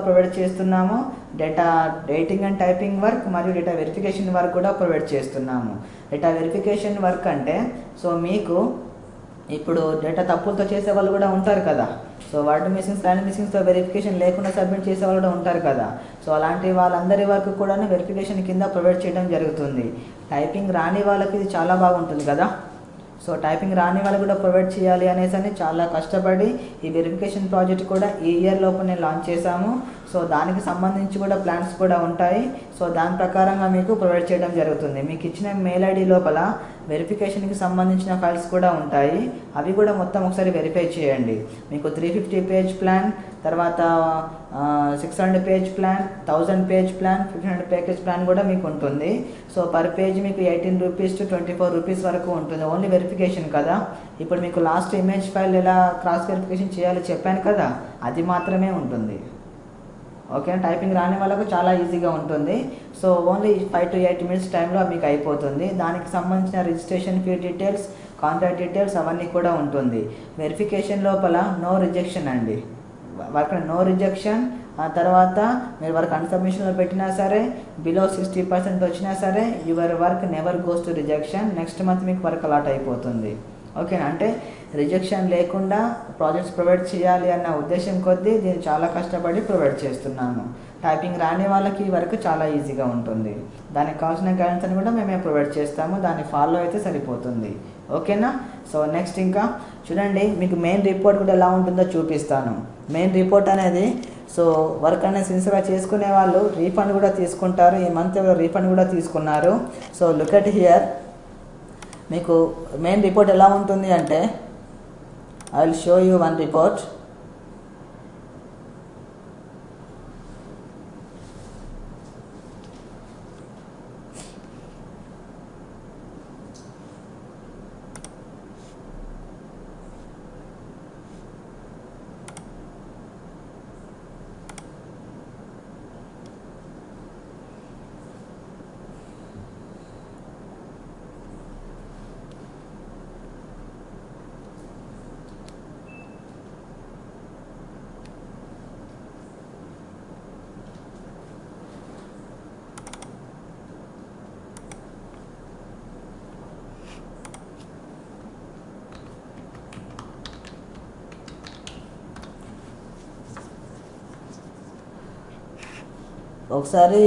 Provide చేస్తున్నాము. Data editing and typing work మరియు data verification work కూడా ప్రొవైడ్ చేస్తున్నాము. డేటా వెరిఫికేషన్ వర్క్ అంటే సో మీకు ఇప్పుడు డేటా తప్పులతో చేసే వాళ్ళు కూడా ఉంటారు కదా. సో వర్డ్ మిస్సింగ్స్, లైన్ మిస్సింగ్స్తో వెరిఫికేషన్ లేకుండా సబ్మిట్ చేసే వాళ్ళు కూడా ఉంటారు కదా. సో అలాంటి వాళ్ళందరి వరకు కూడా వెరిఫికేషన్ కింద ప్రొవైడ్ చేయడం జరుగుతుంది. టైపింగ్ రాని వాళ్ళకి ఇది చాలా బాగుంటుంది కదా. సో టైపింగ్ రాని వాళ్ళు కూడా ప్రొవైడ్ చేయాలి అనేసి చాలా కష్టపడి ఈ వెరిఫికేషన్ ప్రాజెక్ట్ కూడా ఈ ఇయర్ లోపలనే లాంచ్ చేశాము. సో దానికి సంబంధించి కూడా ప్లాన్స్ కూడా ఉంటాయి. సో దాని ప్రకారంగా మీకు ప్రొవైడ్ చేయడం జరుగుతుంది. మీకు ఇచ్చిన మెయిల్ ఐడి లోపల వెరిఫికేషన్కి సంబంధించిన ఫైల్స్ కూడా ఉంటాయి. అవి కూడా మొత్తం ఒకసారి వెరిఫై చేయండి. మీకు 350 పేజ్ ప్లాన్, తర్వాత 600 page plan, 1000 page plan, 1500 package plan కూడా మీకు ఉంటుంది. సో పర్ పేజ్ మీకు 18 రూపీస్ టు 24 రూపీస్ వరకు ఉంటుంది. ఓన్లీ వెరిఫికేషన్ కదా. ఇప్పుడు మీకు లాస్ట్ ఇమేజ్ ఫైల్ ఎలా క్రాస్ వెరిఫికేషన్ చేయాలో చెప్పాను కదా, అది మాత్రమే ఉంటుంది. ఓకే, టైపింగ్ రాని వాళ్ళకు చాలా ఈజీగా ఉంటుంది. సో ఓన్లీ 5 to 8 మినిట్స్ టైంలో మీకు అయిపోతుంది. దానికి సంబంధించిన registration fee details, contact details అవన్నీ కూడా ఉంటుంది. వెరిఫికేషన్ లోపల నో రిజెక్షన్ అండి, వర్క్ నో రిజెక్షన్. ఆ తర్వాత మీరు వర్క్ అన్సబ్మిషన్లో పెట్టినా సరే, బిలో 60% వచ్చినా సరే, your work never goes to rejection. Next month మీకు వర్క్ అలాట్ అయిపోతుంది. ఓకేనా, అంటే రిజెక్షన్ లేకుండా ప్రాజెక్ట్స్ ప్రొవైడ్ చేయాలి అన్న ఉద్దేశం కొద్దీ దీన్ని చాలా కష్టపడి ప్రొవైడ్ చేస్తున్నాము. టైపింగ్ రాని వాళ్ళకి ఈ వర్క్ చాలా ఈజీగా ఉంటుంది. దానికి కావాల్సిన గైడెన్స్ అని కూడా మేమే ప్రొవైడ్ చేస్తాము. దాన్ని ఫాలో అయితే సరిపోతుంది. ఓకేనా. సో నెక్స్ట్ ఇంకా చూడండి, మీకు మెయిన్ రిపోర్ట్ కూడా ఎలా ఉంటుందో చూపిస్తాను. మెయిన్ రిపోర్ట్ అనేది సో వర్క్ అనేది సిన్సియర్గా చేసుకునే వాళ్ళు రీఫండ్ కూడా తీసుకుంటారు. ఈ మంత్ రీఫండ్ కూడా తీసుకున్నారు. సో లుక్ ఎట్ హియర్, మీకు మెయిన్ రిపోర్ట్ ఎలా ఉంటుంది అంటే, I will show you one report. ఒకసారి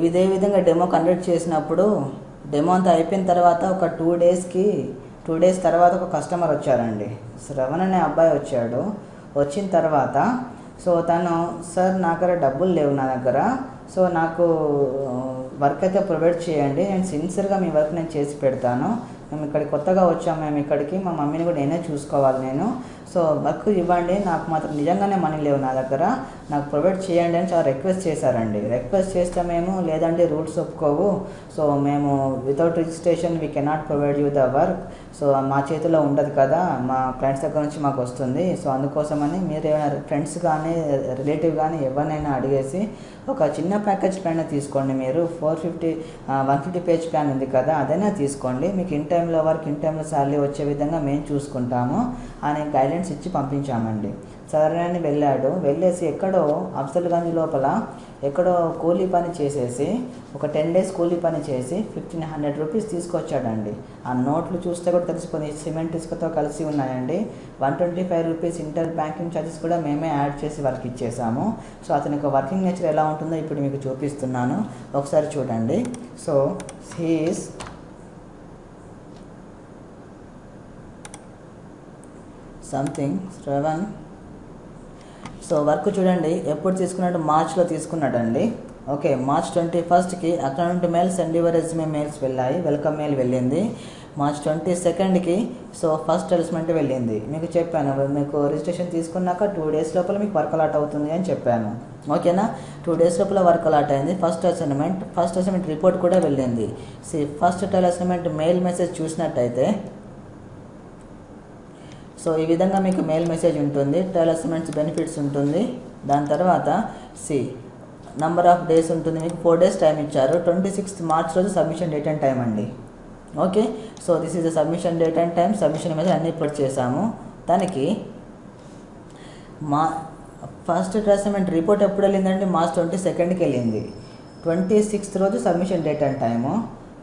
ఇదే విధంగా డెమో కండక్ట్ చేసినప్పుడు, డెమో అంతా అయిపోయిన తర్వాత ఒక 2 డేస్ తర్వాత ఒక కస్టమర్ వచ్చారండి. శ్రవణ్ అనే అబ్బాయి వచ్చాడు. వచ్చిన తర్వాత సో తను, సార్ నా దగ్గర డబ్బులు లేవు నా దగ్గర, సో నాకు వర్క్ అయితే ప్రొవైడ్ చేయండి, నేను సిన్సియర్గా మీ వర్క్ నేను చేసి పెడతాను. మేము ఇక్కడికి కొత్తగా వచ్చాము, మేము ఇక్కడికి మా మమ్మీని కూడా నేనే చూసుకోవాలి నేను, సో వర్క్ ఇవ్వండి, నాకు మాత్రం నిజంగానే మనీ లేవు నా దగ్గర, నాకు ప్రొవైడ్ చేయండి అని చాలా రిక్వెస్ట్ చేశారండి. రిక్వెస్ట్ చేస్తే మేము లేదండి రూల్స్ ఒప్పుకోవు, సో మేము without registration we cannot provide you the work, so మా చేతిలో ఉండదు కదా, మా క్లయింట్స్ దగ్గర నుంచి మాకు వస్తుంది, సో అందుకోసమని మీరు ఏమైనా ఫ్రెండ్స్ కానీ రిలేటివ్ కానీ ఎవరినైనా అడిగేసి ఒక చిన్న ప్యాకేజ్ ప్లాన్ తీసుకోండి. మీరు 150 పేజ్ ప్లాన్ ఉంది కదా, అదైనా తీసుకోండి, మీకు ఇన్ టైంలో వర్క్ ఇన్ టైంలో శాలరీ వచ్చే విధంగా మేము చూసుకుంటాము అని గైడెన్స్ ఇచ్చి పంపించామండి. సరే అని వెళ్ళాడు. వెళ్ళేసి ఎక్కడో అఫ్జల్గంజ్ లోపల ఎక్కడో కూలీ పని చేసేసి ఒక 10 డేస్ కూలీ పని చేసి 1500 రూపీస్ తీసుకొచ్చాడండి. ఆ నోట్లు చూస్తే కూడా తెలిసిపోయింది, సిమెంట్ ఇసుకతో కలిసి ఉన్నాయండి. 125 రూపీస్ ఇంటర్ బ్యాంకింగ్ ఛార్జెస్ కూడా మేమే యాడ్ చేసి వర్క్ ఇచ్చేసాము. సో అతని యొక్క వర్కింగ్ నేచర్ ఎలా ఉంటుందో ఇప్పుడు మీకు చూపిస్తున్నాను, ఒకసారి చూడండి. So he is something Shravan. So work చూడండి ఎప్పుడు తీసుకున్నాడు, మార్చ్లో తీసుకున్నాడండి. ఓకే, March 21కి account mails and your resume mails వెళ్ళాయి, వెల్కమ్ మెయిల్ వెళ్ళింది. March 22కి సో ఫస్ట్ అసైన్మెంట్ వెళ్ళింది. మీకు చెప్పాను, మీకు రిజిస్ట్రేషన్ తీసుకున్నాక 2 డేస్ లోపల మీకు వర్క్ అలాట్ అవుతుంది అని చెప్పాను. ఓకేనా, 2 డేస్ లోపల వర్క్ అలాట్ అయింది. ఫస్ట్ అసైన్మెంట్ రిపోర్ట్ కూడా వెళ్ళింది. First trial assignment mail message చూసినట్టయితే సో ఈ విధంగా మీకు మెయిల్ మెసేజ్ ఉంటుంది, ట్రయల్ అసైన్మెంట్స్ బెనిఫిట్స్ ఉంటుంది. దాని తర్వాత నంబర్ ఆఫ్ డేస్ ఉంటుంది, మీకు 4 డేస్ టైం ఇచ్చారు. 26th March రోజు సబ్మిషన్ డేట్ అండ్ టైం అండి. Okay, so this is the submission date and time. Submission మీద అన్ని అప్లోడ్ చేసాము. దానికి ఫస్ట్ అసైన్మెంట్ రిపోర్ట్ ఎప్పుడు వెళ్ళిందంటే మార్చ్ 22కి వెళ్ళింది. 26th రోజు సబ్మిషన్ డేట్ అండ్ టైము.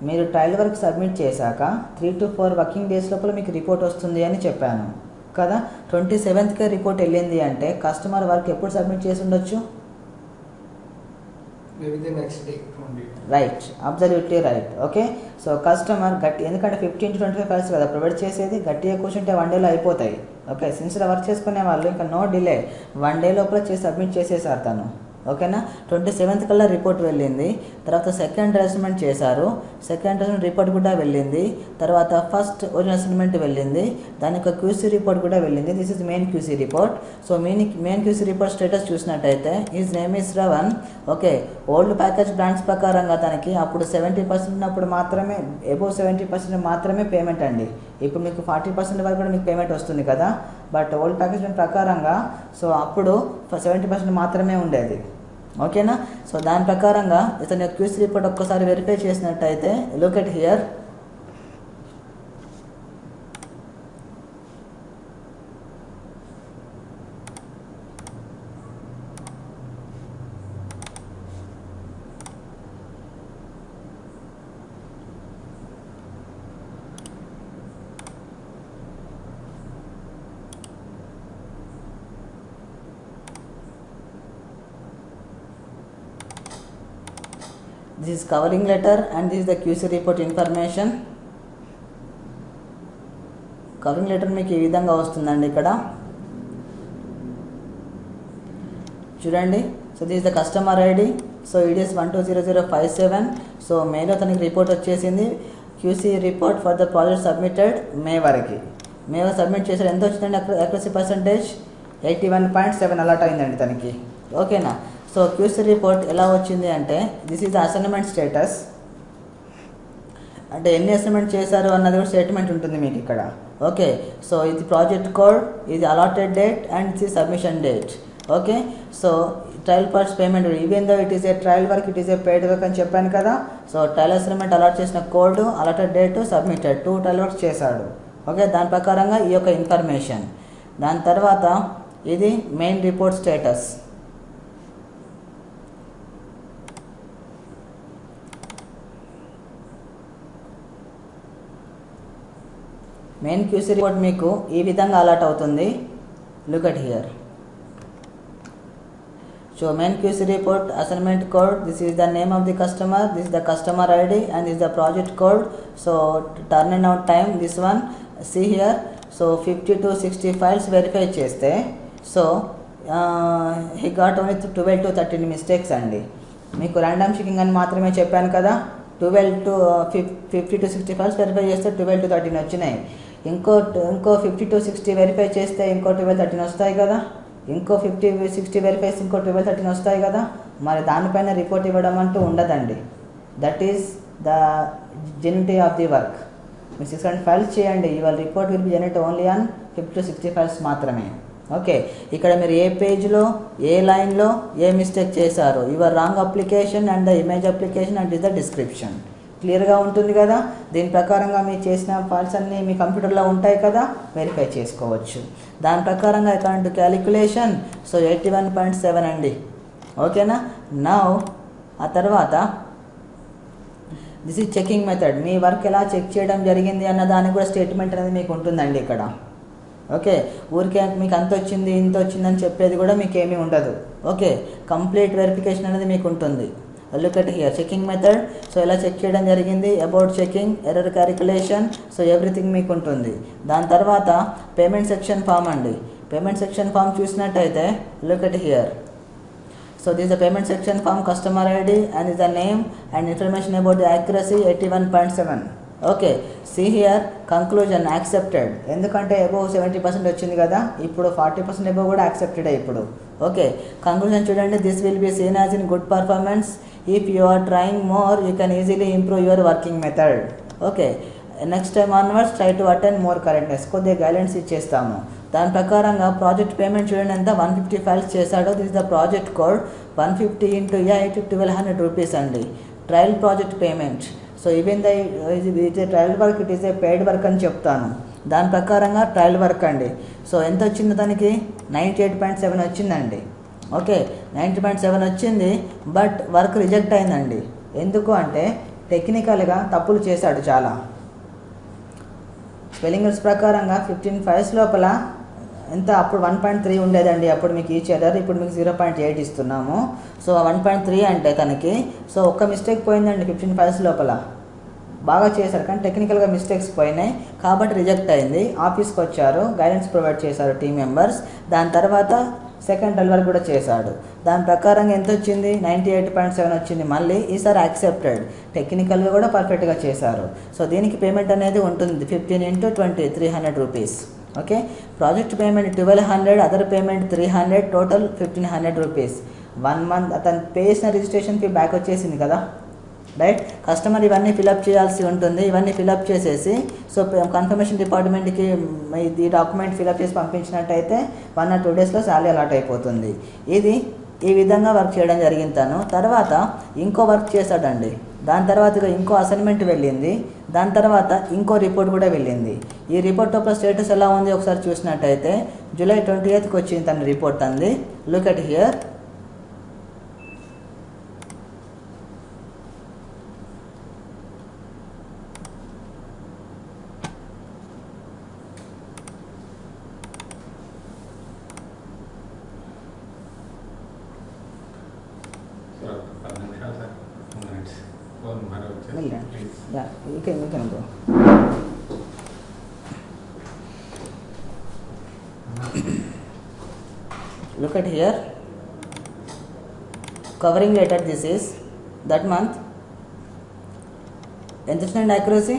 మీరు ట్రయల్ వర్క్ సబ్మిట్ చేశాక 3 to 4 వర్కింగ్ డేస్ లోపల మీకు రిపోర్ట్ వస్తుంది అని చెప్పాను కదా. 27కే రిపోర్ట్ వెళ్ళింది అంటే కస్టమర్ వర్క్ ఎప్పుడు సబ్మిట్ చేసి ఉండొచ్చు? Right, absolutely right. Okay, so customer ఎందుకంటే 15 to 25 ఫైల్స్ కదా ప్రొవైడ్ చేసేది, గట్టిగా కూర్చుంటే 1 డేలో అయిపోతాయి. ఓకే, సిన్సియర్ వర్క్ చేసుకునే వాళ్ళు ఇంకా నో డిలే, 1 డే లోపల సబ్మిట్ చేసేసారు తను. ఓకేనా, 27th కల్లా రిపోర్ట్ వెళ్ళింది. తర్వాత సెకండ్ అసైన్మెంట్ చేశారు, సెకండ్ అసైన్మెంట్ రిపోర్ట్ కూడా వెళ్ళింది. తర్వాత ఫస్ట్ ఒరిజినల్ అసైన్మెంట్ వెళ్ళింది, దాని యొక్క క్యూసీ రిపోర్ట్ కూడా వెళ్ళింది. This is main QC report. So main QC report status చూసినట్టయితే his name is Ravan. Okay, old package plans ప్రకారంగా తనకి అప్పుడు 70% ఉన్నప్పుడు మాత్రమే, అబోవ్ 70% మాత్రమే పేమెంట్ అండి. ఇప్పుడు మీకు 40% వరకు కూడా మీకు పేమెంట్ వస్తుంది కదా, బట్ ఓల్డ్ ప్యాకేజ్ ప్లాన్ ప్రకారంగా సో అప్పుడు 70% మాత్రమే ఉండేది. ఓకేనా, సో దాని ప్రకారంగా ఇతని క్యూసీ రిపోర్ట్ ఒక్కసారి వెరిఫై చేసినట్టయితే look at here. This is covering letter and this is the QC report information. Covering letter మీకు ఈ విధంగా వస్తుందండి ఇక్కడ చూడండి. So this is the customer ID. So IDS 120057. So మేలో తనకి రిపోర్ట్ వచ్చేసింది. QC report for the project submitted May వరకు. మే సబ్మిట్ చేశారు. ఎంత వచ్చిందండి అక్యురసీ పర్సంటేజ్? 81.7 అలాట్ అయిందండి తనకి. ఓకేనా, సో క్యూసీ రిపోర్ట్ ఎలా వచ్చింది అంటే this is the assignment status. అంటే ఎన్ని అసైన్మెంట్ చేశారు అన్నది కూడా స్టేట్మెంట్ ఉంటుంది మీకు ఇక్కడ. ఓకే, సో ఇది ప్రాజెక్ట్ కోడ్, ఇది అలాటెడ్ డేట్ అండ్ ఇది submission date. Okay, so trial parts payment even though it is a trial work, it is a paid work అని చెప్పాను కదా. సో ట్రయల్ అసైన్మెంట్ అలాట్ చేసిన code, allotted date, submitted 2 trial works చేశాడు. Okay, దాని ప్రకారంగా ఈ యొక్క ఇన్ఫర్మేషన్. దాని తర్వాత ఇది main report status. Main QC report మీకు ఈ విధంగా అలాట్ అవుతుంది. Look at here. So main QC report assignment code, this is the name of the customer, this the customer ID and this the project code. So turn and out time this one, see here. So 50 to 60 files verify చేస్తే so he got only 12 to 13 mistakes అండి. మీకు random checking అని మాత్రమే చెప్పాను కదా. 50 to 60 files verify చేస్తే 12 to 13 వచ్చినాయి. ఇంకో 50 to 60 వెరిఫై చేస్తే ఇంకో 12 13 వస్తాయి కదా. ఇంకో 50 60 వెరిఫైస్ ఇంకో 12 13 వస్తాయి కదా. మరి దానిపైన రిపోర్ట్ ఇవ్వడం అంటూ ఉండదండి. That is the genuinity of the work. మీరు 600 ఫైల్స్ చేయండి, your report will be generate only on 50 to 60 files మాత్రమే. ఓకే, ఇక్కడ మీరు ఏ పేజ్లో ఏ లైన్లో ఏ మిస్టేక్ చేశారు, your wrong application and the image application and is the description క్లియర్గా ఉంటుంది కదా. దీని ప్రకారంగా మీరు చేసిన ఫైల్స్ అన్నీ మీ కంప్యూటర్లో ఉంటాయి కదా, వెరిఫై చేసుకోవచ్చు. దాని ప్రకారంగా అకౌంట్ క్యాలిక్యులేషన్ సో 81.7 అండి. ఓకేనా, నౌ ఆ తర్వాత this is checking method. Me work ఎలా చెక్ చేయడం జరిగింది అన్న దానికి కూడా స్టేట్మెంట్ అనేది మీకు ఉంటుందండి ఇక్కడ. ఓకే, ఊరికే మీకు అంత వచ్చింది ఇంత వచ్చిందని చెప్పేది కూడా మీకు ఏమీ ఉండదు. ఓకే, కంప్లీట్ వెరిఫికేషన్ అనేది మీకు ఉంటుంది. Look at here checking method. So ఎలా చెక్ చేయడం జరిగింది, about checking, error calculation, so everything మీకు ఉంటుంది. దాని తర్వాత పేమెంట్ సెక్షన్ ఫామ్ అండి. పేమెంట్ సెక్షన్ ఫామ్ చూసినట్టయితే look at here. So this the payment section form, customer ID and is the name and information about the accuracy 81.7. Okay, see here conclusion accepted. ఎందుకంటే above 70% వచ్చింది కదా, ఇప్పుడు 40% above కూడా accepted ఇప్పుడు. Okay, conclusion చూడండి. This will be seen as in good performance. If you are trying more you can easily improve your working method. Okay, next time onwards try to attend more correctness. కొద్దిగా guidance ఇచ్చేస్తాము. దాని ప్రకారంగా project payment చూడండి ఎంత 150 files చేశాడో. This the project code 150 into 8 1200 rupees అండి. Trial project payment. So even the it a trial work, it is a paid work అని చెప్తాను. దాని ప్రకారంగా ట్రయల్ వర్క్ అండి. సో ఎంత వచ్చింది దానికి 98.7 వచ్చిందండి. ఓకే 90.7 వచ్చింది, బట్ వర్క్ రిజెక్ట్ అయిందండి. ఎందుకు అంటే టెక్నికల్గా తప్పులు చేశాడు చాలా. స్పెల్లింగ్ రూల్స్ ప్రకారంగా 15 ఫైల్స్ లోపల ఎంత అప్పుడు 1.3 ఉండేదండి, అప్పుడు మీకు ఈచ్ ఎర్రర్, ఇప్పుడు మీకు 0.8 ఇస్తున్నాము. సో 1.3 అంటే తనకి సో ఒక్క మిస్టేక్ పోయిందండి 15 ఫైల్స్ లోపల. బాగా చేశారు కానీ టెక్నికల్గా మిస్టేక్స్ పోయినాయి కాబట్టి రిజెక్ట్ అయింది. ఆఫీస్కి వచ్చారు, గైడెన్స్ ప్రొవైడ్ చేశారు టీమ్ మెంబర్స్. దాని తర్వాత సెకండ్ డెలివరీ కూడా చేశాడు. దాని ప్రకారంగా ఎంత వచ్చింది, 98.7 వచ్చింది. మళ్ళీ ఈసారి యాక్సెప్టెడ్, టెక్నికల్గా కూడా పర్ఫెక్ట్గా చేశారు. సో దీనికి పేమెంట్ అనేది ఉంటుంది 15 × 20 300 rupees. Okay, project payment 1200, other payment 300, total 1500 rupees. 1 month అతను పే చేసిన రిజిస్ట్రేషన్ ఫీ బ్యాక్ వచ్చేసింది కదా, రైట్. కస్టమర్ ఇవన్నీ ఫిలప్ చేయాల్సి ఉంటుంది. ఇవన్నీ ఫిలప్ చేసేసి సో కన్ఫర్మేషన్ డిపార్ట్మెంట్కి ఈ డాక్యుమెంట్ ఫిలప్ చేసి పంపించినట్టయితే 1 or 2 డేస్లో శాలరీ అలాట్ అయిపోతుంది. ఇది ఈ విధంగా వర్క్ చేయడం జరిగింది. తను తర్వాత ఇంకో వర్క్ చేశాడండి. దాని తర్వాత ఇంకో అసైన్మెంట్ వెళ్ళింది. దాని తర్వాత ఇంకో రిపోర్ట్ కూడా వెళ్ళింది. ఈ రిపోర్ట్ యొక్క స్టేటస్ ఎలా ఉంది ఒకసారి చూసినట్టయితే జూలై 28th వచ్చింది తన రిపోర్ట్ అంది. Look at here. Yeah, you can go. Look at here. Covering letter, this is that month. Intention and accuracy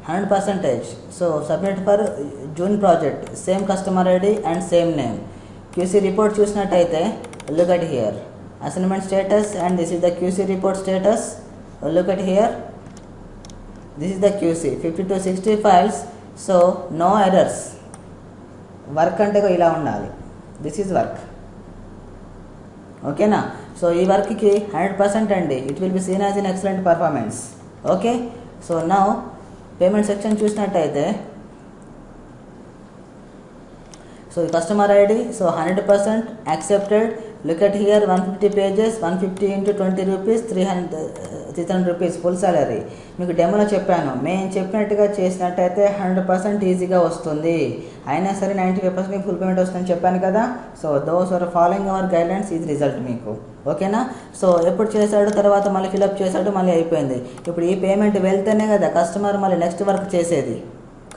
100%. So submit for June project, same customer ID and same name. QC report చూసినట్టయితే look at here. Assignment status, and this is the QC report status. Look at here, this is the QC 50 to 60 files. So no errors. Work అంటే ఇలా ఉండాలి. This is work. ఓకేనా. So ఈ వర్క్కి 100% అండి. It will be seen as in excellent performance. Okay. So now payment section చూసినట్టయితే so customer ID so 100% accepted. Look at here 150 pages, 150 × 20 rupees, 300 rupees full salary. మీకు డెమోలో చెప్పాను, మేము చెప్పినట్టుగా చేసినట్టయితే 100% ఈజీగా వస్తుంది. అయినా సరే 95% మీకు ఫుల్ పేమెంట్ వస్తుందని చెప్పాను కదా. So those are following our guidelines, ఇది రిజల్ట్ మీకు. ఓకేనా. సో ఎప్పుడు చేశాడు, తర్వాత మళ్ళీ ఫిలప్ చేశాడు, మళ్ళీ అయిపోయింది. ఇప్పుడు ఈ పేమెంట్ వెళ్తేనే కదా కస్టమర్ మళ్ళీ నెక్స్ట్ వర్క్ చేసేది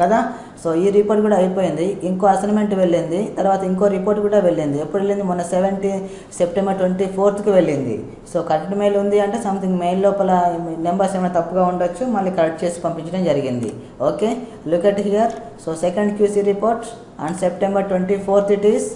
కదా. సో ఈ రిపోర్ట్ కూడా అయిపోయింది. ఇంకో అసైన్మెంట్ వెళ్ళింది, తర్వాత ఇంకో రిపోర్ట్ కూడా వెళ్ళింది. ఎప్పుడు వెళ్ళింది, మొన్న సెప్టెంబర్ 24th వెళ్ళింది. సో కరెక్ట్ మెయిల్ ఉంది అంటే సంథింగ్ మెయిల్ లోపల నెంబర్స్ ఏమైనా తప్పుగా ఉండొచ్చు, మళ్ళీ కరెక్ట్ చేసి పంపించడం జరిగింది. Okay, look at here. So second QC report on September 24th it is.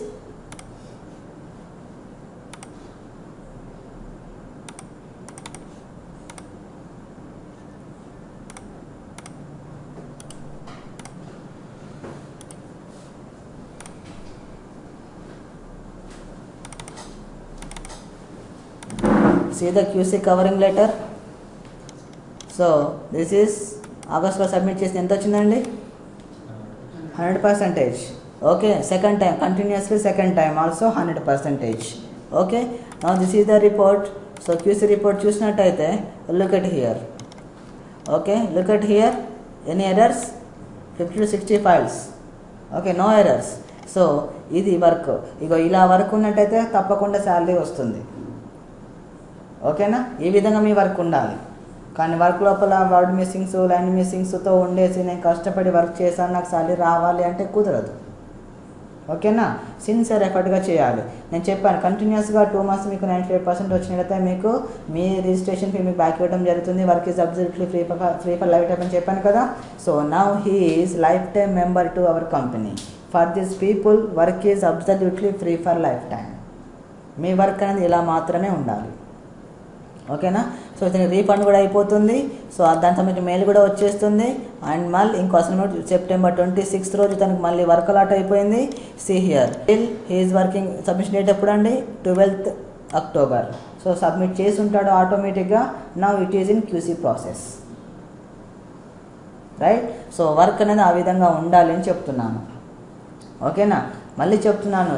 See the QC covering letter. So this is ఆగస్ట్లో సబ్మిట్ చేసి ఎంత వచ్చిందండి, 100%. Okay, second time continuously, second time also 100%. Okay, now this is the report. So QC report చూసినట్టయితే look at here. Okay, look at here. Any errors, 50 to 60 files. Okay, no errors. So ఇది work. ఇగో ఇలా work ఉన్నట్టయితే తప్పకుండా salary వస్తుంది. ఓకేనా. ఈ విధంగా మీ వర్క్ ఉండాలి. కానీ వర్క్ లోపల వర్డ్ మిస్సింగ్స్, లైన్ మిస్సింగ్స్తో ఉండేసి నేను కష్టపడి వర్క్ చేశాను నాకు శాలరీ రావాలి అంటే కుదరదు. ఓకేనా. సిన్సియర్ ఎఫర్ట్గా చేయాలి. నేను చెప్పాను కంటిన్యూస్గా 2 months మీకు 95% వచ్చినట్లయితే మీకు మీ రిజిస్ట్రేషన్ ఫీ మీకు బ్యాక్ ఇవ్వడం జరుగుతుంది. Work is absolutely free for life time అని చెప్పాను కదా. So now he is life time member to our company. For this people work is absolutely free for life time. Me work అనేది ఇలా మాత్రమే ఉండాలి. ఓకేనా. సో ఇతనికి రీఫండ్ కూడా అయిపోతుంది. సో దాని సంబంధించిన మెయిల్ కూడా వచ్చేస్తుంది. అండ్ మళ్ళీ ఇంకో అసైన్మెంట్ September 26th రోజు తనకు మళ్ళీ వర్క్ అలాట్ అయిపోయింది. See here till he is working. Submission date ఎప్పుడు అండి, 12th October. సో సబ్మిట్ చేసి ఉంటాడు ఆటోమేటిక్గా. Now it is in QC process, right. So work అనేది ఆ విధంగా ఉండాలి అని చెప్తున్నాను. ఓకేనా. మళ్ళీ చెప్తున్నాను,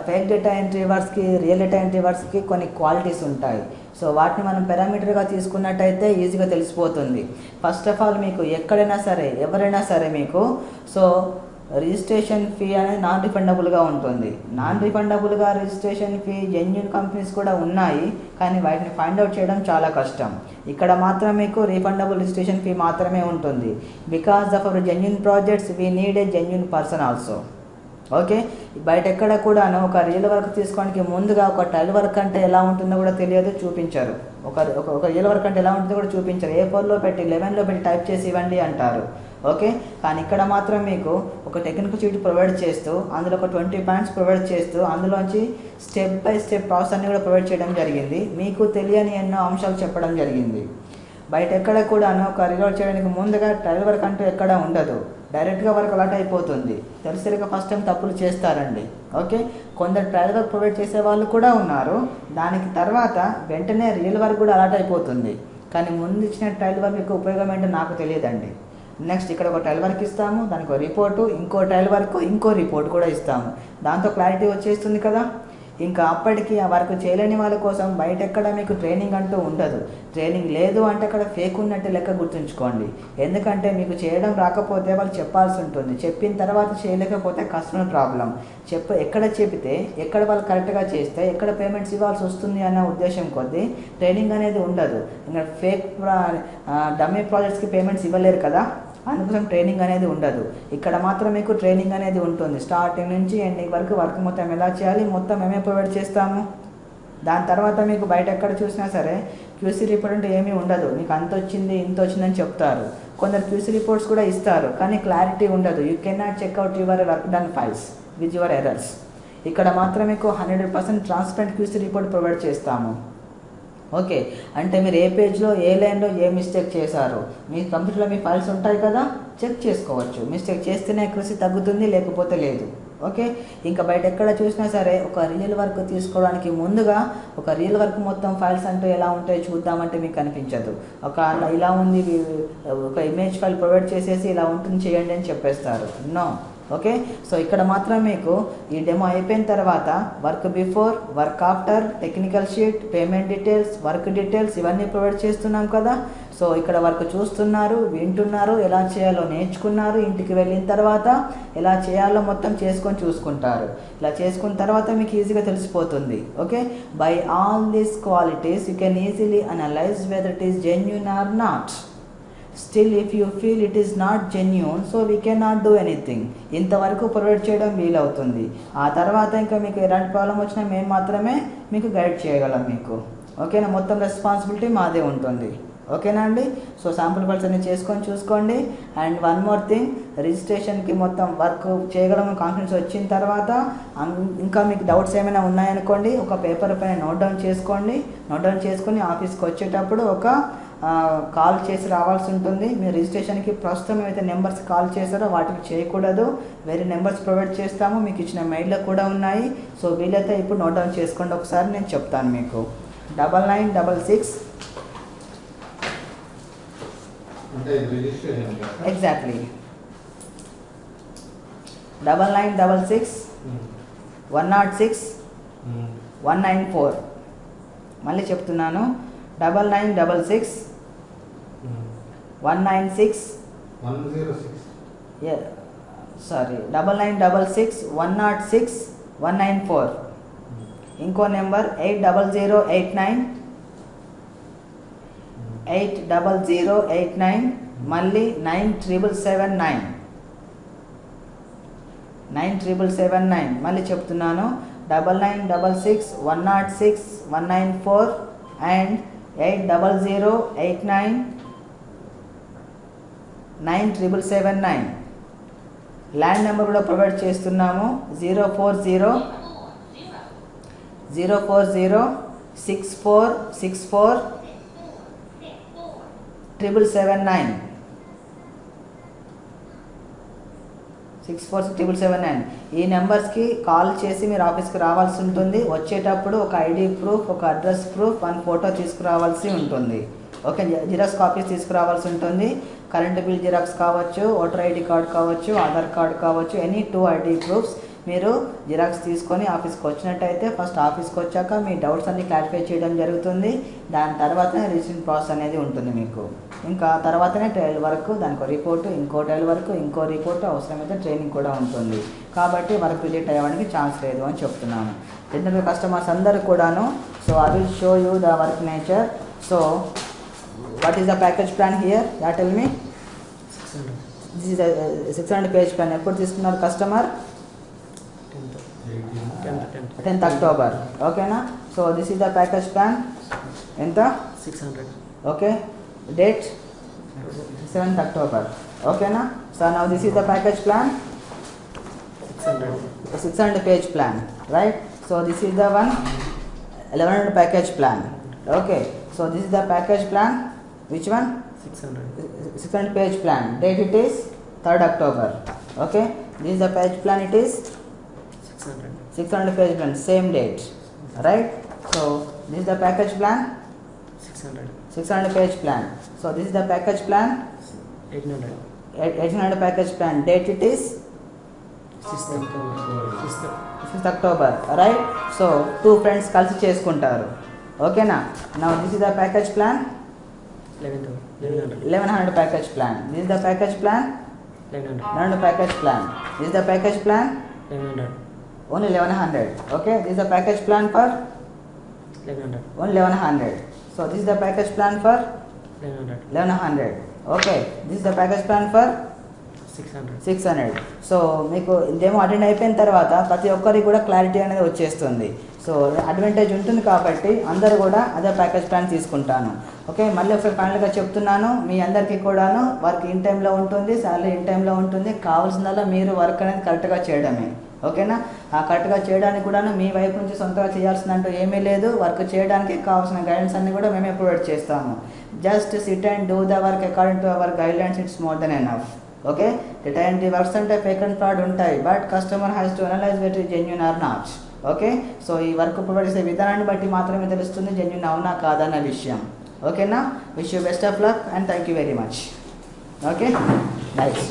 ఫేక్ డేటా ఎంట్రీ వర్క్స్కి రియల్ డేటా ఎంట్రీ వర్క్స్కి కొన్ని క్వాలిటీస్ ఉంటాయి. సో వాటిని మనం పారామీటర్గా తీసుకున్నట్టయితే ఈజీగా తెలిసిపోతుంది. ఫస్ట్ ఆఫ్ ఆల్ మీకు ఎక్కడైనా సరే ఎవరైనా సరే మీకు సో రిజిస్ట్రేషన్ ఫీ అనేది నాన్ రిఫండబుల్గా ఉంటుంది. నాన్ రిఫండబుల్గా రిజిస్ట్రేషన్ ఫీ జెన్యూన్ కంపెనీస్ కూడా ఉన్నాయి, కానీ వాటిని ఫైండ్ అవుట్ చేయడం చాలా కష్టం. ఇక్కడ మాత్రం మీకు రిఫండబుల్ రిజిస్ట్రేషన్ ఫీ మాత్రమే ఉంటుంది. Because of our genuine projects we need a genuine person also. Okay, బయట ఎక్కడ కూడాను ఒక రియల్ వర్క్ తీసుకోవడానికి ముందుగా ఒక ట్రయల్ వర్క్ అంటే ఎలా ఉంటుందో కూడా తెలియదు, చూపించారు. ఒక రియల్ వర్క్ అంటే ఎలా ఉంటుందో కూడా చూపించారు. A4లో పెట్టి 11లో పెట్టి టైప్ చేసి ఇవ్వండి అంటారు. ఓకే, కానీ ఇక్కడ మాత్రం మీకు ఒక టెక్నికల్ షీట్ ప్రొవైడ్ చేస్తూ అందులో ఒక 20 పాయింట్స్ ప్రొవైడ్ చేస్తూ అందులోంచి స్టెప్ బై స్టెప్ ప్రాసెస్ అన్ని కూడా ప్రొవైడ్ చేయడం జరిగింది. మీకు తెలియని ఎన్నో అంశాలు చెప్పడం జరిగింది. బయట ఎక్కడ కూడాను ఒక రిజల్ట్ చేయడానికి ముందుగా ట్రయల్ వర్క్ అంటూ ఎక్కడ ఉండదు, డైరెక్ట్గా వర్క్ అలాట్ అయిపోతుంది. తెలిసిగా ఫస్ట్ టైం తప్పులు చేస్తారండి. ఓకే, కొందరు ట్రయల్ వర్క్ ప్రొవైడ్ చేసే వాళ్ళు కూడా ఉన్నారు, దానికి తర్వాత వెంటనే రియల్ వర్క్ కూడా అలాట్ అయిపోతుంది. కానీ ముందు ఇచ్చిన ట్రయల్ వర్క్ యొక్క ఉపయోగం ఏంటో నాకు తెలియదండి. నెక్స్ట్ ఇక్కడ ఒక ట్రయల్ వర్క్ ఇస్తాము, దానికి ఒక రిపోర్టు, ఇంకో ట్రయల్ వర్క్, ఇంకో రిపోర్ట్ కూడా ఇస్తాము. దాంతో క్లారిటీ వచ్చేస్తుంది కదా. ఇంకా అప్పటికి ఆ వర్క్ చేయలేని వాళ్ళ కోసం బయట ఎక్కడ మీకు ట్రైనింగ్ అంటూ ఉండదు. ట్రైనింగ్ లేదు అంటే అక్కడ ఫేక్ ఉన్నట్టు లెక్క గుర్తుంచుకోండి. ఎందుకంటే మీకు చేయడం రాకపోతే వాళ్ళు చెప్పాల్సి ఉంటుంది. చెప్పిన తర్వాత చేయలేకపోతే కస్టమర్ ప్రాబ్లం. ఎక్కడ చెబితే ఎక్కడ వాళ్ళు కరెక్ట్గా చేస్తే ఎక్కడ పేమెంట్స్ ఇవ్వాల్సి వస్తుంది అన్న ఉద్దేశం కొద్దీ ట్రైనింగ్ అనేది ఉండదు. ఇంకా ఫేక్ డమ్మీ ప్రాజెక్ట్స్కి పేమెంట్స్ ఇవ్వలేరు కదా, అందుకోసం ట్రైనింగ్ అనేది ఉండదు. ఇక్కడ మాత్రం మీకు ట్రైనింగ్ అనేది ఉంటుంది. స్టార్టింగ్ నుంచి ఎండింగ్ వరకు వర్క్ మొత్తం ఎలా చేయాలి మొత్తం మేమే ప్రొవైడ్ చేస్తాము. దాని తర్వాత మీకు బయట ఎక్కడ చూసినా సరే క్యూసీ రిపోర్ట్ అంటే ఏమీ ఉండదు. మీకు అంత వచ్చింది ఇంత వచ్చిందని చెప్తారు. కొందరు క్యూసీ రిపోర్ట్స్ కూడా ఇస్తారు, కానీ క్లారిటీ ఉండదు. You can not check out your work done files with your errors. ఇక్కడ మాత్రం మీకు 100% ట్రాన్స్పరెంట్ క్యూసీ రిపోర్ట్ ప్రొవైడ్ చేస్తాము. ఓకే, అంటే మీరు ఏ పేజ్లో ఏ లైన్లో ఏ మిస్టేక్ చేశారో మీ కంప్యూటర్లో మీ ఫైల్స్ ఉంటాయి కదా, చెక్ చేసుకోవచ్చు. మిస్టేక్ చేస్తేనే అక్యురసీ తగ్గుతుంది, లేకపోతే లేదు. ఓకే, ఇంకా బయట ఎక్కడ చూసినా సరే ఒక రియల్ వర్క్ తీసుకోవడానికి ముందుగా ఒక రియల్ వర్క్ మొత్తం ఫైల్స్ అంటూ ఎలా ఉంటాయో చూద్దామంటే మీకు కనిపించదు. ఇలా ఉంది, ఒక ఇమేజ్ ఫైల్ ప్రొవైడ్ చేసేసి ఇలా ఉంటుంది చేయండి అని చెప్పేస్తారు. నో. ఓకే, సో ఇక్కడ మాత్రం మీకు ఈ డెమో అయిపోయిన తర్వాత work before, work after, technical sheet, payment details, work details ఇవన్నీ ప్రొవైడ్ చేస్తున్నాం కదా. సో ఇక్కడ వర్క్ చూస్తున్నారు, వింటున్నారు, ఎలా చేయాలో నేర్చుకున్నారు. ఇంటికి వెళ్ళిన తర్వాత ఎలా చేయాలో మొత్తం చేసుకొని చూసుకుంటారు. ఇలా చేసుకున్న తర్వాత మీకు ఈజీగా తెలిసిపోతుంది. Okay, by all these qualities you can easily analyse whether it is genuine or not. Still if you feel it is not genuine so we can not do anything. ఇంతవరకు ప్రొవైడ్ చేయడం వీలవుతుంది. ఆ తర్వాత ఇంకా మీకు ఎలాంటి ప్రాబ్లం వచ్చినా మేము మాత్రమే మీకు గైడ్ చేయగలం మీకు. ఓకేనా, మొత్తం రెస్పాన్సిబిలిటీ మాదే ఉంటుంది. ఓకేనా అండి. సో శాంపుల్ ఫైల్స్ అన్ని చేసుకొని చూసుకోండి. అండ్ వన్ మోర్ థింగ్, రిజిస్ట్రేషన్కి మొత్తం వర్క్ చేయగలము కాన్ఫిడెన్స్ వచ్చిన తర్వాత ఇంకా మీకు డౌట్స్ ఏమైనా ఉన్నాయనుకోండి, ఒక పేపర్ పైన నోట్ డౌన్ చేసుకోండి. నోట్ డౌన్ చేసుకొని ఆఫీస్కి వచ్చేటప్పుడు ఒక కాల్ చేసి రావాల్సి ఉంటుంది. మీరు రిజిస్ట్రేషన్కి ప్రస్తుతం ఏవైతే నెంబర్స్ కాల్ చేశారో వాటికి చేయకూడదు. వేరే నెంబర్స్ ప్రొవైడ్ చేస్తాము, మీకు ఇచ్చిన మెయిల్లో కూడా ఉన్నాయి. సో వీలైతే ఇప్పుడు నోట్ డౌన్ చేసుకోండి. ఒకసారి నేను చెప్తాను మీకు. 9966 ఎగ్జాక్ట్లీ 9966 106 194. మళ్ళీ చెప్తున్నాను, 9966 196 సారీ 9966 106 194. ఇంకో నెంబర్ 80089 80089 మళ్ళీ 9779 9779. మళ్ళీ చెప్తున్నాను, 9966 106 194 అండ్ 80089 9779. ల్యాండ్ నెంబర్ కూడా ప్రొవైడ్ చేస్తున్నాము, 040 64 64 779 64779. ఈ నెంబర్స్కి కాల్ చేసి మీరు ఆఫీస్కి రావాల్సి ఉంటుంది. వచ్చేటప్పుడు ఒక ఐడి ప్రూఫ్, ఒక అడ్రస్ ప్రూఫ్, 1 ఫోటో తీసుకురావాల్సి ఉంటుంది. ఓకే, జిరాక్స్ కాపీస్ తీసుకురావాల్సి ఉంటుంది. కరెంట్ బిల్ జిరాక్స్ కావచ్చు, ఓటర్ ఐడి కార్డ్ కావచ్చు, ఆధార్ కార్డ్ కావచ్చు, ఎనీ 2 ఐడి ప్రూఫ్స్ మీరు జిరాక్స్ తీసుకొని ఆఫీస్కి వచ్చినట్టయితే ఫస్ట్ ఆఫీస్కి వచ్చాక మీ డౌట్స్ అన్ని క్లారిఫై చేయడం జరుగుతుంది. దాని తర్వాతనే రిజిస్ట్రేషన్ ప్రాసెస్ అనేది ఉంటుంది మీకు. ఇంకా తర్వాతనే ట్రయల్ వర్క్, దానికి రిపోర్టు, ఇంకో ట్రయల్ వర్క్, ఇంకో రిపోర్టు, అవసరమైతే ట్రైనింగ్ కూడా ఉంటుంది. కాబట్టి వర్క్ రిజెక్ట్ అయ్యడానికి ఛాన్స్ లేదు అని చెప్తున్నాను. ఎందుకంటే కస్టమర్స్ అందరూ కూడాను. So I will show you the work nature. So what is the package plan here? Yeah tell me. This is 600 page plan. ఎప్పుడు తీసుకున్నారు కస్టమర్? 10th October. ఓకేనా? So this is the package plan. ఎంత? 600. Okay. Date 7th October. ఓకేనా? So now this is the package plan. 600 page plan, right? So this is the 1100 package plan. Okay, so this is the package plan. Which one? 600 page plan. Date it is 3rd October. Okay, this is the page plan. It is 600 page plan, same date, right? So this is the package plan. 600 page plan. So this is the package plan. 800 package plan. Date it is 6th October, right? So two friends కలిసి చేసుకుంటారు. ఓకేనా? Now this is the package plan. 1100 package plan. This is the package plan. 1100 package plan. This is the package plan. 1100. Only 1100. Okay, this is the package plan for 1100. Only 1100. So this is the package plan for 1100. Okay, this is the package plan for 600. So మీకు ఇదేమో attend అయిపోయిన తర్వాత ప్రతి ఒక్కరికి కూడా clarity అనేది వచ్చేస్తుంది. So advantage ఉంటుంది కాబట్టి అందరూ కూడా అదే ప్యాకేజ్ ప్లాన్ తీసుకుంటాను. ఓకే, మళ్ళీ ఒకసారి ఫైనల్గా చెప్తున్నాను, మీ అందరికీ కూడాను వర్క్ ఇన్ టైంలో ఉంటుంది, శాలరీ ఇన్ టైంలో ఉంటుంది. కావాల్సిందల్లా మీరు వర్క్ అనేది కరెక్ట్గా చేయడమే. ఓకేనా? ఆ కరెక్ట్గా చేయడానికి కూడాను మీ వైపు నుంచి సొంతగా చేయాల్సిందంటూ ఏమీ లేదు. వర్క్ చేయడానికి కావాల్సిన గైడెన్స్ అన్ని కూడా మేమే ప్రొవైడ్ చేస్తాము. Just sit and do the work according to our guidelines. It's more than enough. Okay, data entry works అంటే ఫేక్ అండ్ ఫ్రాడ్ ఉంటాయి, but customer has to analyse very genuine or not. Okay, so ఈ work provide చేసే విధానాన్ని బట్టి మాత్రమే తెలుస్తుంది genuine అవునా కాదన్న విషయం. ఓకేనా? Wish you best of luck and thank you very much. Okay, nice.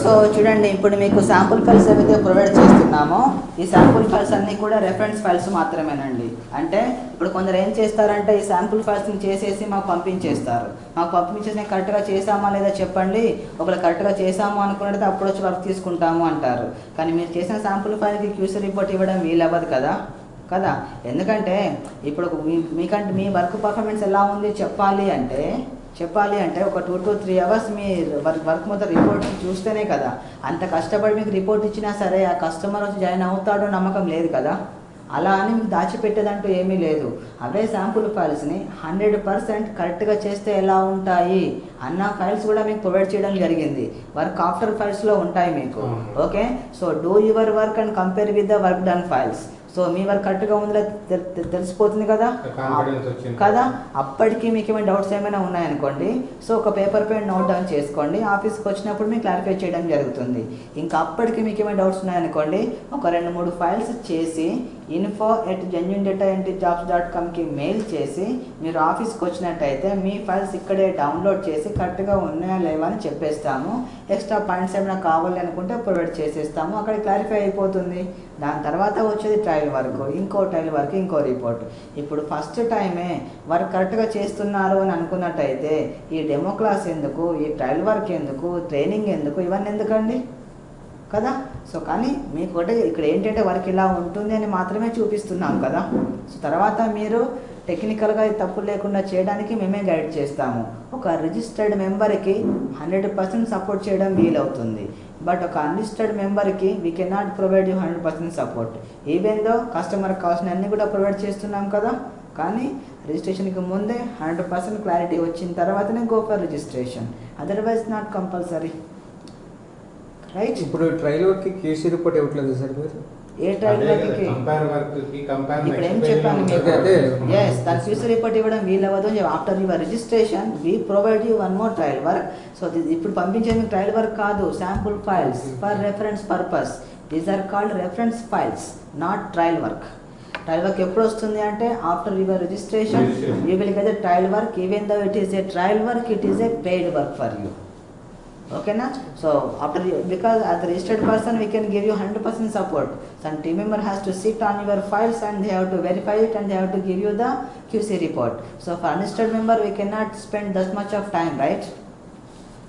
So చూడండి, ఇప్పుడు మీకు శాంపుల్ ఫైల్స్ ఏవైతే ప్రొవైడ్ చేస్తున్నామో ఈ శాంపుల్ ఫైల్స్ అన్నీ కూడా రెఫరెన్స్ ఫైల్స్ మాత్రమేనండి. అంటే ఇప్పుడు కొందరు ఏం చేస్తారంటే ఈ శాంపుల్ ఫైల్స్ని చేసేసి మాకు పంపించేస్తారు. మాకు పంపించేసి కరెక్ట్గా చేసామా లేదా చెప్పండి, ఒకవేళ కరెక్ట్గా చేసాము అనుకున్నట్టు అప్పుడు వచ్చి వర్క్ తీసుకుంటాము అంటారు. కానీ మీరు చేసిన శాంపుల్ ఫైల్కి క్యూసీ రిపోర్ట్ ఇవ్వడం వీలవ్వదు కదా. ఎందుకంటే ఇప్పుడు మీకంటే మీ వర్క్ పర్ఫార్మెన్స్ ఎలా ఉంది చెప్పాలి అంటే ఒక 2 to 3 hours మీ వర్క్ మొత్తం రిపోర్ట్ చూస్తేనే కదా. అంత కష్టపడి మీకు రిపోర్ట్ ఇచ్చినా సరే ఆ కస్టమర్ వచ్చి జాయిన్ అవుతాడో నమ్మకం లేదు కదా. అలా అని మీకు దాచిపెట్టేదంటూ ఏమీ లేదు. అవే శాంపుల్ ఫైల్స్ని 100% కరెక్ట్గా చేస్తే ఎలా ఉంటాయి అన్న ఫైల్స్ కూడా మీకు ప్రొవైడ్ చేయడం జరిగింది. వర్క్ ఆఫ్టర్ ఫైల్స్లో ఉంటాయి మీకు. Okay, so do your work and compare with the work done files. So me work కరెక్ట్గా ఉందో తెలిసిపోతుంది కదా. అప్పటికి మీకు ఏమైనా డౌట్స్ ఏమైనా ఉన్నాయనుకోండి, సో ఒక పేపర్ పైన నోట్ డౌన్ చేసుకోండి. ఆఫీస్కి వచ్చినప్పుడు మీకు క్లారిఫై చేయడం జరుగుతుంది. ఇంకా అప్పటికి మీకు ఏమైనా డౌట్స్ ఉన్నాయనుకోండి, ఒక 2-3 ఫైల్స్ చేసి info@genuinedataentryjobs.comకి మెయిల్ చేసి మీరు ఆఫీస్కి వచ్చినట్టయితే మీ ఫైల్స్ ఇక్కడే డౌన్లోడ్ చేసి కరెక్ట్గా ఉన్నాయా లేవా అని చెప్పేస్తాము. ఎక్స్ట్రా పాయింట్స్ ఏమైనా కావాలి అనుకుంటే ప్రొవైడ్ చేసేస్తాము. అక్కడ క్లారిఫై అయిపోతుంది. దాని తర్వాత వచ్చేది ట్రయల్ వర్క్, ఇంకో ట్రయల్ వర్క్, ఇంకో రిపోర్ట్. ఇప్పుడు ఫస్ట్ టైమే వర్క్ కరెక్ట్గా చేస్తున్నారు అని అనుకున్నట్టయితే ఈ డెమో క్లాస్ ఎందుకు, ఈ ట్రయల్ వర్క్ ఎందుకు, ట్రైనింగ్ ఎందుకు, ఇవన్నీ ఎందుకండి కదా. సో కానీ మీకు ఒకటి ఇక్కడ ఏంటంటే వర్క్ ఇలా ఉంటుంది అని మాత్రమే చూపిస్తున్నాం కదా. సో తర్వాత మీరు టెక్నికల్గా తప్పు లేకుండా చేయడానికి మేమే గైడ్ చేస్తాము. ఒక రిజిస్టర్డ్ మెంబర్కి 100% సపోర్ట్ చేయడం వీలవుతుంది, బట్ ఒక అన్రిజిస్టర్డ్ మెంబర్కి we can not provide you 100% support. Even though customer కావాల్సిన అన్నీ కూడా ప్రొవైడ్ చేస్తున్నాం కదా. కానీ రిజిస్ట్రేషన్కి ముందే 100% క్లారిటీ వచ్చిన తర్వాతనే go for registration, otherwise not compulsory. Right? ఇప్పుడు ట్రయల్ వర్క్కి క్యూసీ రిపోర్ట్ ఇవ్వట్లేదు సార్ మీరు? ఏ ట్రయల్ వర్క్కి ఇప్పుడు ఏం చెప్పాను మీకు? ఎస్, దాని క్యూసీ రిపోర్ట్ ఇవ్వడం వీలవ్వదు. After your registration we provide you 1 more trial work. So ఇప్పుడు పంపించేది మీకు ట్రయల్ వర్క్ కాదు, sample files for reference purpose. These are called reference files, not trial work. Trial work ఎప్పుడు వస్తుంది అంటే after your registration you will get the trial work. Even though it is a trial work, it is a paid work for you. ఓకేనా. So after because as a registered person we can give you 100% support. Some team member has to sit on your files and they have to verify it and they have to give you the QC report. So for unregistered member we cannot spend that much of time, right?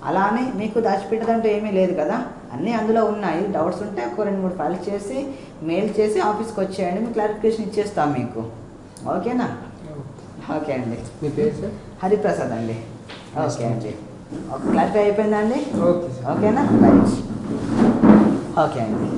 అలా అని మీకు దాచిపెట్టదంటూ ఏమీ లేదు కదా, అన్నీ అందులో ఉన్నాయి. Doubts ఉంటే ఒక 2-3 ఫైల్స్ చేసి మెయిల్ చేసి ఆఫీస్కి వచ్చేయండి, మీకు క్లారిఫికేషన్ ఇచ్చేస్తాం మీకు. ఓకేనా. ఓకే అండి. మీ పేరు సార్? హరిప్రసాద్ అండి. ఓకే అండి. క్లారిఫై అయిపోయిందా అండి? Okay sir. ఓకేనా. రైట్. ఓకే అండి.